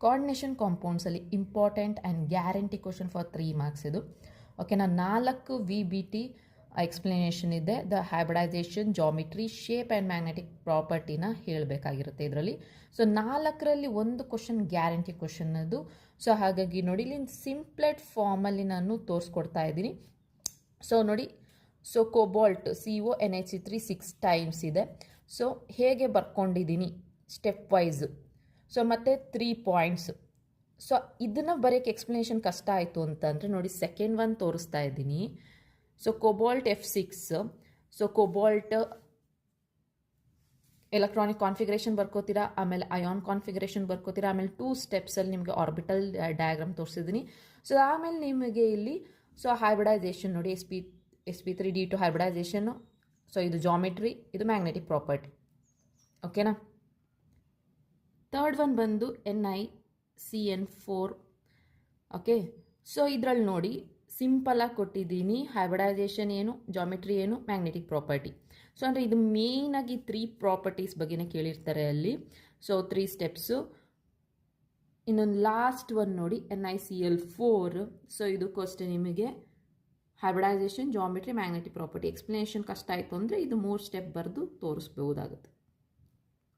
Coordination ಕಾಂಪೌಂಡ್ಸಲ್ಲಿ important and guarantee question for 3 marks ಇದು. ಓಕೆನಾ, 4 VBT ಎಕ್ಸ್ಪ್ಲನೇಷನ್ ಇದೆ. The hybridisation, geometry, shape and magnetic ಪ್ರಾಪರ್ಟಿನ ಹೇಳಬೇಕಾಗಿರುತ್ತೆ ಇದರಲ್ಲಿ. ಸೊ 4ರಲ್ಲಿ ಒಂದು ಕ್ವಶನ್ ಗ್ಯಾರಂಟಿ ಕ್ವಶನ್ ಅದು. ಸೊ ಹಾಗಾಗಿ ನೋಡಿ, ಇಲ್ಲಿ ಸಿಂಪ್ಲೆಟ್ ಫಾರ್ಮಲ್ಲಿ ನಾನು ತೋರಿಸ್ಕೊಡ್ತಾ ಇದ್ದೀನಿ. ಸೊ ನೋಡಿ, ಸೊ ಕೋಬಾಲ್ಟ್ CONH3 6 ಟೈಮ್ಸ್ ಇದೆ. ಸೊ ಹೇಗೆ ಬರ್ಕೊಂಡಿದ್ದೀನಿ ಸ್ಟೆಪ್ ವೈಸ್. ಸೊ ಮತ್ತು 3 ಪಾಯಿಂಟ್ಸ್. ಸೊ ಇದನ್ನು ಬರೆಯೋಕ್ಕೆ ಎಕ್ಸ್ಪ್ಲನೇಷನ್ ಕಷ್ಟ ಆಯಿತು ಅಂತಂದರೆ ನೋಡಿ, ಸೆಕೆಂಡ್ ಒನ್ ತೋರಿಸ್ತಾ ಇದ್ದೀನಿ. So cobalt F6. So cobalt electronic configuration ಬರ್ಕೋತೀರಾ, ಆಮೇಲೆ ಅಯಾನ್ ಕಾನ್ಫಿಗರೇಷನ್ ಬರ್ಕೋತೀರಾ, ಆಮೇಲೆ 2 ಸ್ಟೆಪ್ಸಲ್ಲಿ ನಿಮಗೆ ಆರ್ಬಿಟಲ್ ಡಯಾಗ್ರಾಮ್ ತೋರಿಸಿದ್ದೀನಿ. ಸೊ ಆಮೇಲೆ ನಿಮಗೆ ಇಲ್ಲಿ ಸೊ ಹೈಬ್ರಿಡೈಸೇಷನ್ ನೋಡಿ, sp3d2 ಹೈಬ್ರಿಡೈಸೇಷನ್ನು. ಸೊ ಇದು ಜಾಮಿಟ್ರಿ, ಇದು ಮ್ಯಾಗ್ನೆಟಿಕ್ ಪ್ರಾಪರ್ಟಿ. ಓಕೆನಾ. ಥರ್ಡ್ ಒನ್ ಬಂದು NiCN4. ಓಕೆ, ಸೊ ಇದರಲ್ಲಿ ನೋಡಿ ಸಿಂಪಲಾಗಿ ಕೊಟ್ಟಿದ್ದೀನಿ. ಹೈಬ್ರಿಡೈಸೇಷನ್ ಏನು, ಜಾಮಿಟ್ರಿ ಏನು, ಮ್ಯಾಗ್ನೆಟಿಕ್ ಪ್ರಾಪರ್ಟಿ. ಸೊ ಅಂದರೆ ಇದು ಮೇಯ್ನಾಗಿ 3 ಪ್ರಾಪರ್ಟೀಸ್ ಬಗ್ಗೆನೇ ಕೇಳಿರ್ತಾರೆ ಅಲ್ಲಿ. So 3 steps. ಇನ್ನೊಂದು ಲಾಸ್ಟ್ ಒನ್ ನೋಡಿ NiCl4. ಸೊ ಇದಕ್ಕೋಸ್ಕರ ನಿಮಗೆ hybridisation, geometry, magnetic property explanation ಕಷ್ಟ ಆಯಿತು ಅಂದರೆ ಇದು 3 ಸ್ಟೆಪ್ ಬರೆದು ತೋರಿಸ್ಬೋದಾಗುತ್ತೆ.